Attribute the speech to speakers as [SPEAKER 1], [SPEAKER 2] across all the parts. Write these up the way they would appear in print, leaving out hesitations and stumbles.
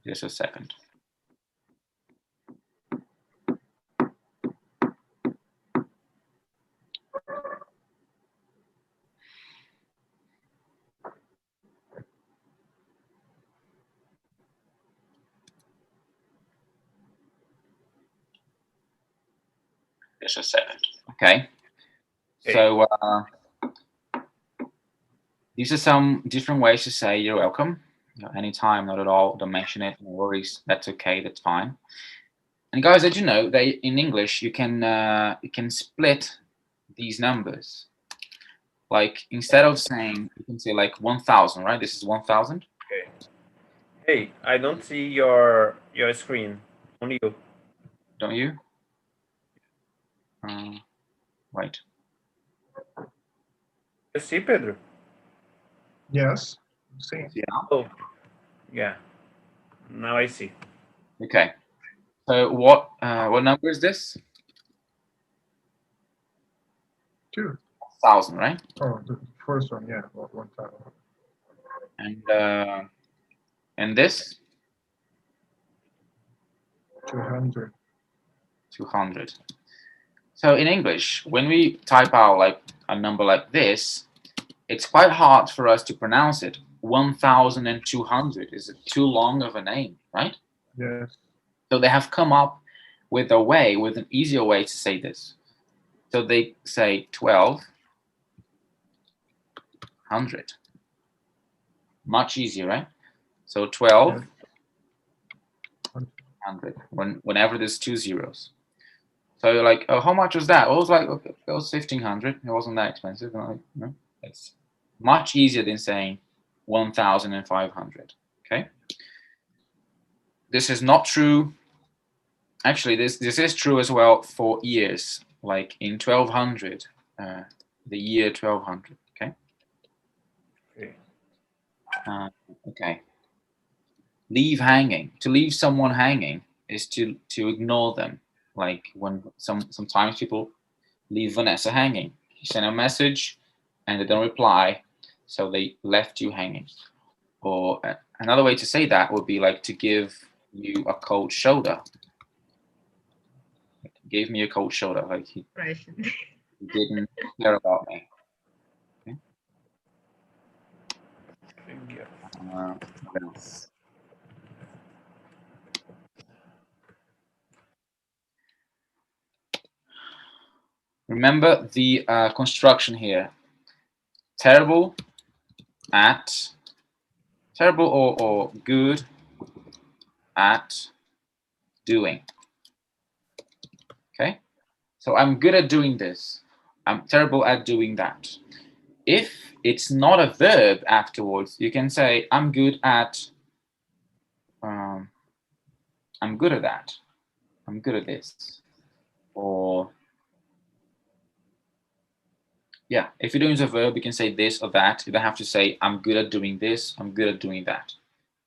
[SPEAKER 1] Just a second. Just a second. Okay. So these are some different ways to say you're welcome. Anytime, not at all. Don't mention it. No worries. That's okay. That's fine. And guys, did you know that in English you can split these numbers? Like instead of saying, you can say like 1,000, right? This is 1,000.
[SPEAKER 2] Okay. Hey, I don't see your screen. Only you.
[SPEAKER 1] Don't you? Right.
[SPEAKER 2] You see, Pedro?
[SPEAKER 3] Yes. See.
[SPEAKER 1] Yeah.
[SPEAKER 2] Oh, yeah. Now I see.
[SPEAKER 1] Okay. So what number is this?
[SPEAKER 3] 2,000,
[SPEAKER 1] right?
[SPEAKER 3] Oh, the first one, yeah, 1,000.
[SPEAKER 1] And this?
[SPEAKER 3] 200.
[SPEAKER 1] 200. So in English, when we type out like a number like this, it's quite hard for us to pronounce it. 1,200 is too long of a name, right?
[SPEAKER 3] Yes.
[SPEAKER 1] So they have come up with an easier way to say this. So they say 1,200. Much easier, right? So 1,200. Whenever there's two zeros. So you're like, oh, how much was that? Well, it was like, okay, it was 1,500. It wasn't that expensive. It's much easier than saying 1,500. Okay. This is not true. Actually, this is true as well for years. Like in 1,200, the year 1,200. Okay. Okay. Leave hanging. To leave someone hanging is to ignore them. Like when sometimes people leave Vanessa hanging. You send a message and they don't reply, so they left you hanging. Or another way to say that would be like to give you a cold shoulder. He gave me a cold shoulder, like he didn't care about me. Okay. What else? Remember the construction here. Terrible at, terrible or good at doing. Okay, so I'm good at doing this. I'm terrible at doing that. If it's not a verb afterwards, you can say I'm good at. I'm good at that. I'm good at this. Or yeah, if you're doing a verb, you can say this or that. You don't have to say I'm good at doing this. I'm good at doing that.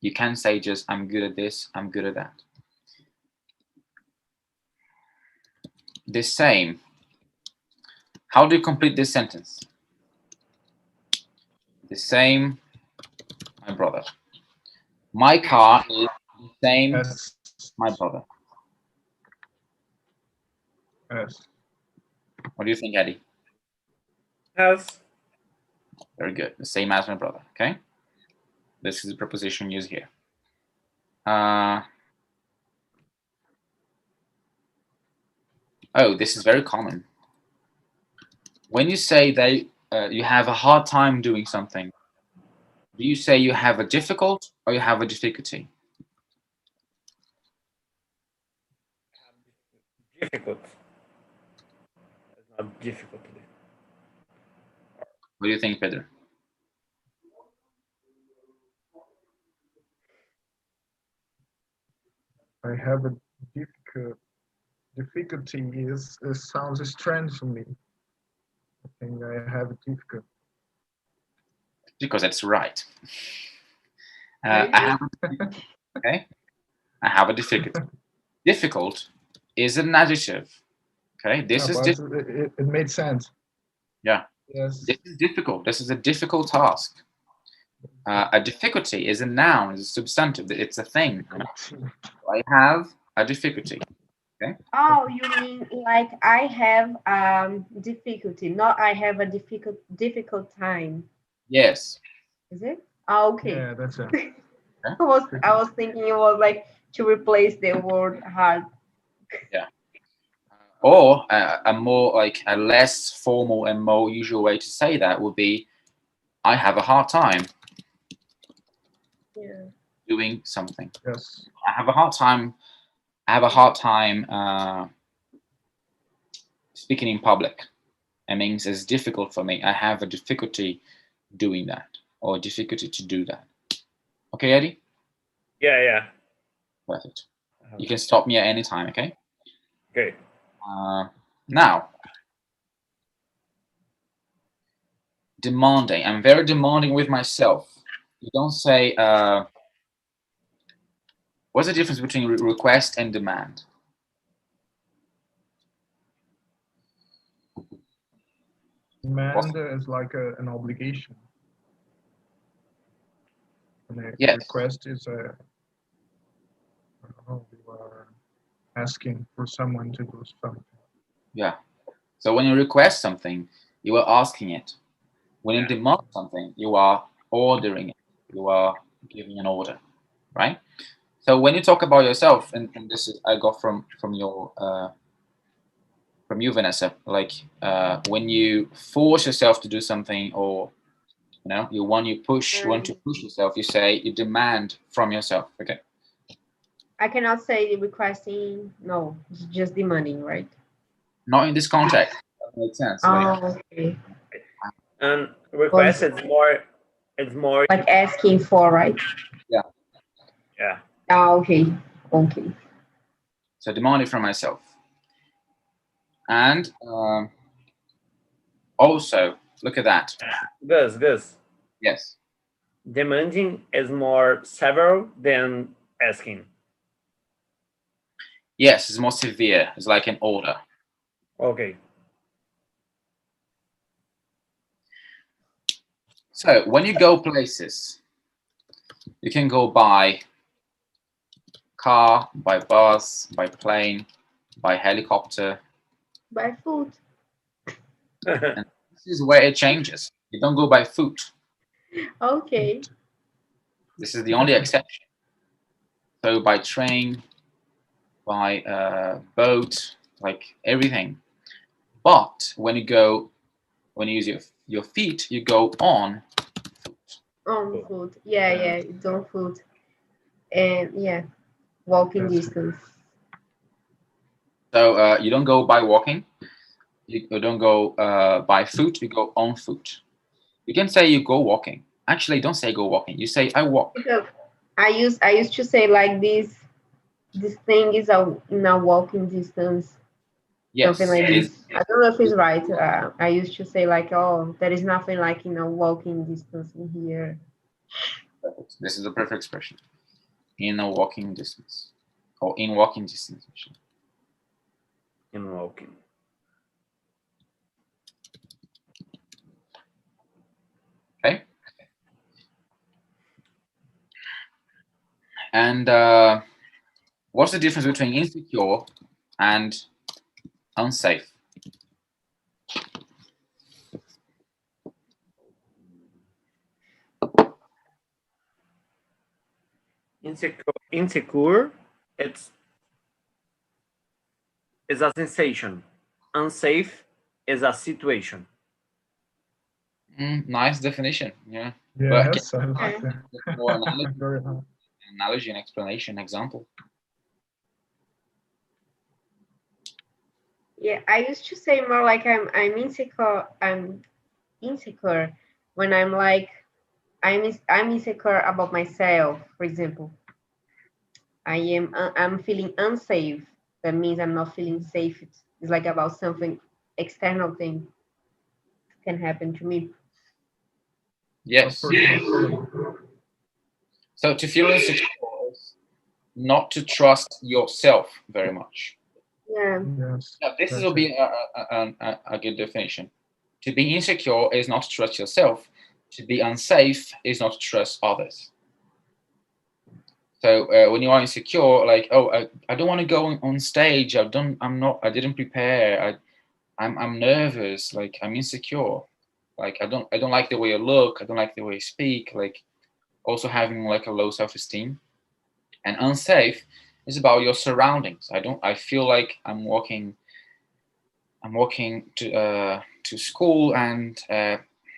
[SPEAKER 1] You can say just I'm good at this. I'm good at that. The same. How do you complete this sentence? The same, my brother. My car is the same, my brother.
[SPEAKER 3] Yes.
[SPEAKER 1] What do you think, Eddie?
[SPEAKER 2] Yes.
[SPEAKER 1] Very good. The same as my brother. Okay. This is the preposition used here. Oh, this is very common. When you say that you have a hard time doing something, do you say you have a difficult or you have a difficulty?
[SPEAKER 2] Difficult. It's not difficult.
[SPEAKER 1] What do you think, Pedro?
[SPEAKER 3] I have a difficulty sounds strange to me. I think I have a difficulty.
[SPEAKER 1] Because that's right. I have a difficulty. Difficult is an adjective. Okay, this is
[SPEAKER 3] it made sense.
[SPEAKER 1] Yeah.
[SPEAKER 3] Yes.
[SPEAKER 1] This is difficult. This is a difficult task. A difficulty is a noun, is a substantive. It's a thing. You know? I have a difficulty.
[SPEAKER 4] Oh, you mean like I have difficulty, not I have a difficult time.
[SPEAKER 1] Yes.
[SPEAKER 4] Is it? Oh, okay.
[SPEAKER 3] Yeah, that's it.
[SPEAKER 4] I was thinking it was like to replace the word hard.
[SPEAKER 1] Or a more like a less formal and more usual way to say that would be, I have a hard time
[SPEAKER 4] Yeah.
[SPEAKER 1] doing something.
[SPEAKER 3] Yes.
[SPEAKER 1] I have a hard time. I have a hard time speaking in public. It means it's difficult for me. I have a difficulty doing that, or difficulty to do that. Okay, Eddie?
[SPEAKER 2] Yeah.
[SPEAKER 1] Perfect. You can stop me at any time, okay?
[SPEAKER 2] Okay.
[SPEAKER 1] Now, demanding. I'm very demanding with myself. You don't say, what's the difference between request and demand?
[SPEAKER 3] Demand is like an obligation. And a
[SPEAKER 1] Yes.
[SPEAKER 3] request is I don't know, you are asking for someone to do something.
[SPEAKER 1] Yeah. So when you request something, you are asking it. When you demand something, you are ordering it. You are giving an order, right? So when you talk about yourself, and this is I got from your from you, Vanessa, like when you force yourself to do something, or you know, you want to push yourself, you say you demand from yourself. Okay.
[SPEAKER 4] I cannot say requesting. No, it's just demanding, right?
[SPEAKER 1] Not in this context. That makes sense. Like,
[SPEAKER 4] Okay.
[SPEAKER 2] And request it's more
[SPEAKER 4] Like asking for, right?
[SPEAKER 2] yeah.
[SPEAKER 4] Okay.
[SPEAKER 1] so demanding from myself, and also look at that.
[SPEAKER 2] Gus.
[SPEAKER 1] Yes.
[SPEAKER 2] Demanding is more severe than asking.
[SPEAKER 1] Yes, it's more severe. It's like an order.
[SPEAKER 2] Okay.
[SPEAKER 1] So when you go places, you can go by car, by bus, by plane, by helicopter.
[SPEAKER 4] By food.
[SPEAKER 1] And this is where it changes. You don't go by foot.
[SPEAKER 4] Okay.
[SPEAKER 1] This is the only exception. So by train, by boat, like everything. But when you use your feet, you go on foot.
[SPEAKER 4] On food. Yeah, it's on food. And yeah, walking
[SPEAKER 3] That's-
[SPEAKER 4] distance.
[SPEAKER 1] So you don't go by walking. You don't go by foot. You go on foot. You can say you go walking. Actually, don't say go walking. You say I walk.
[SPEAKER 4] Because I used to say like this thing is in a walking distance.
[SPEAKER 1] Yes.
[SPEAKER 4] Something like this. I don't know if it's right. I used to say like, oh, there is nothing like in a walking distance in here.
[SPEAKER 1] Perfect. This is the perfect expression. In a walking distance, or in walking distance. Actually.
[SPEAKER 2] In walking.
[SPEAKER 1] Okay. And what's the difference between insecure and unsafe?
[SPEAKER 2] Insecure, it's a sensation. Unsafe is a situation.
[SPEAKER 1] Nice definition. Yeah.
[SPEAKER 3] Yes, I like that.
[SPEAKER 1] More
[SPEAKER 3] Very hard.
[SPEAKER 1] analogy and explanation example.
[SPEAKER 4] Yeah, I used to say more like I'm insecure. I'm insecure when I'm like I'm insecure about myself. For example, I'm feeling unsafe. That means I'm not feeling safe. It's like about something external thing can happen to me.
[SPEAKER 1] Yes.
[SPEAKER 3] Personal.
[SPEAKER 1] So to feel insecure is not to trust yourself very much.
[SPEAKER 4] Yeah.
[SPEAKER 3] Yes.
[SPEAKER 1] Now, this
[SPEAKER 3] that's
[SPEAKER 1] will
[SPEAKER 3] it.
[SPEAKER 1] be a good definition. To be insecure is not to trust yourself. To be unsafe is not to trust others. So when you are insecure, like, oh, I don't want to go on stage. I didn't prepare. I'm nervous. Like, I'm insecure. Like, I don't like the way I look. I don't like the way I speak. Like, also having like a low self-esteem. And unsafe is about your surroundings. I feel like I'm walking to school, and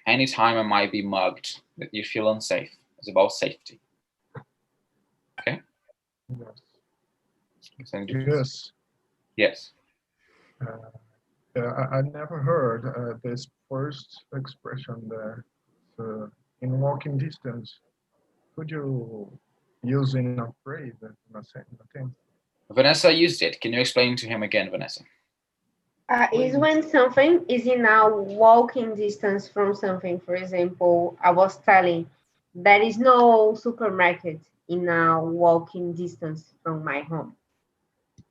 [SPEAKER 1] anytime I might be mugged. That you feel unsafe. It's about safety. Okay.
[SPEAKER 3] Yes.
[SPEAKER 1] Yes.
[SPEAKER 3] Yeah, I never heard this first expression there. In walking distance, could you use in a phrase, in a sentence?
[SPEAKER 1] Vanessa used it. Can you explain to him again, Vanessa?
[SPEAKER 4] Is when something is in a walking distance from something. For example, I was telling there is no supermarket in a walking distance from my home.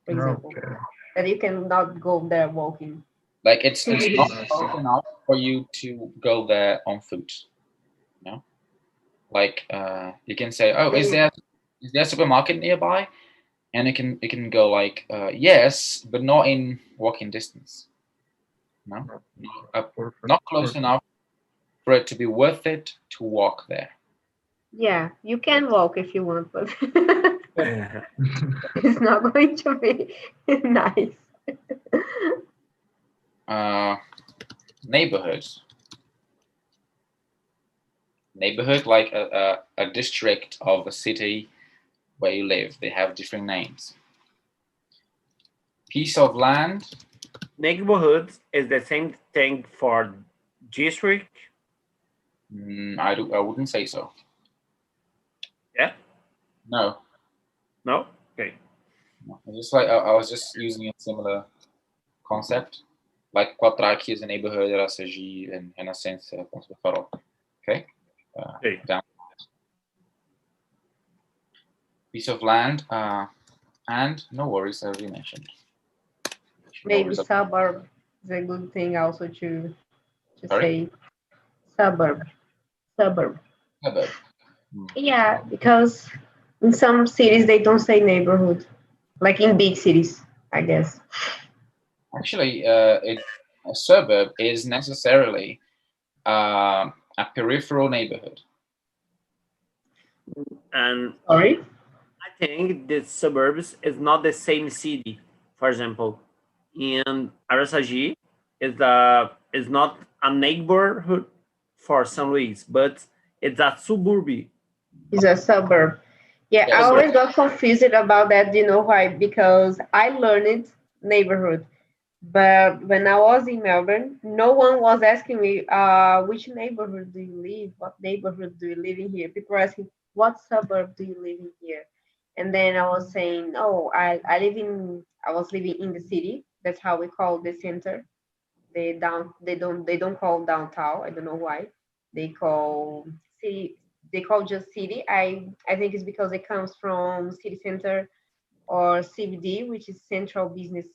[SPEAKER 4] For example,
[SPEAKER 3] Okay.
[SPEAKER 4] that you cannot go there walking.
[SPEAKER 1] Like it's
[SPEAKER 3] I
[SPEAKER 1] not
[SPEAKER 3] see.
[SPEAKER 1] close enough for you to go there on foot. You know, like you can say, "Oh, is there a supermarket nearby?" And it can go like, "Yes, but not in walking distance." No,
[SPEAKER 3] Perfect.
[SPEAKER 1] not close enough for it to be worth it to walk there.
[SPEAKER 4] Yeah, you can walk if you want, but it's not going to be nice.
[SPEAKER 1] Neighborhoods. Neighborhood, like a district of a city where you live. They have different names. Piece of land.
[SPEAKER 2] Neighborhood is the same thing for district.
[SPEAKER 1] I wouldn't say so.
[SPEAKER 2] Yeah.
[SPEAKER 1] No.
[SPEAKER 2] No. Okay.
[SPEAKER 1] No. Just like I was just using a similar concept. Like Quatro aqui is a neighborhood, Araçagi and Renascença, Ponte do Farol. Okay.
[SPEAKER 2] Okay.
[SPEAKER 1] Down. Piece of land, and no worries, as we mentioned.
[SPEAKER 4] Maybe suburb is a good thing also to
[SPEAKER 1] Sorry?
[SPEAKER 4] say suburb.
[SPEAKER 1] Suburb.
[SPEAKER 4] Yeah, because in some cities they don't say neighborhood, like in big cities, I guess.
[SPEAKER 1] Actually, a suburb is necessarily a peripheral neighborhood.
[SPEAKER 2] And
[SPEAKER 4] Sorry?
[SPEAKER 2] I think the suburbs is not the same city. For example, in Araçagi is not a neighborhood for São Luís, but it's a suburb.
[SPEAKER 4] It's a suburb. Yeah, I always got confused about that. You know why? Because I learned neighborhood, but when I was in Melbourne, no one was asking me, which neighborhood do you live? What neighborhood do you live in here? People were asking, what suburb do you live in here? And then I was saying, oh, I was living in the city. That's how we call the center. They don't call downtown. I don't know why. They call city. They call just city. I think it's because it comes from city center or CBD, which is Central Business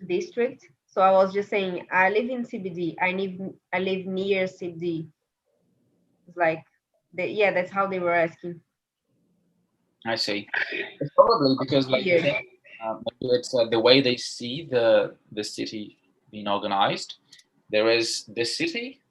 [SPEAKER 4] District. So I was just saying I live in CBD. I live near CBD. It's like yeah, that's how they were asking.
[SPEAKER 1] I see. It's probably because like
[SPEAKER 4] Weird.
[SPEAKER 1] maybe it's the way they see the city being organized. There is the city,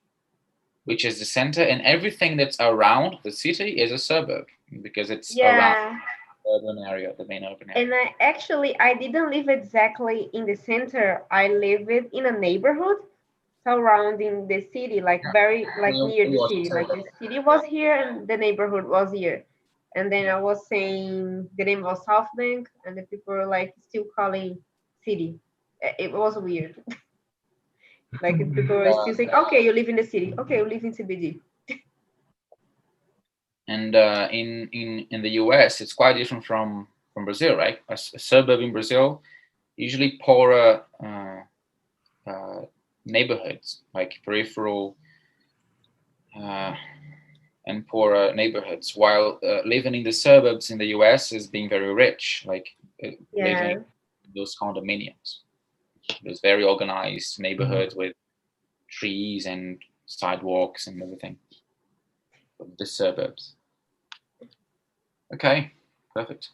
[SPEAKER 1] which is the center, and everything that's around the city is a suburb because it's around the urban area, the main urban area.
[SPEAKER 4] And I didn't live exactly in the center. I lived in a neighborhood surrounding the city, like very like near the city. Like the city was here and the neighborhood was here. And then I was saying the name was South Bank, and the people were like still calling city. It was weird. Like people were still saying, "Okay, you live in the city. Okay, you live in CBD."
[SPEAKER 1] And in the US, it's quite different from Brazil, right? A suburb in Brazil, usually poorer neighborhoods, like peripheral and poorer neighborhoods, while living in the suburbs in the US is being very rich, like living in those condominiums, those very organized neighborhoods with trees and sidewalks and everything. of the suburbs. Okay, perfect.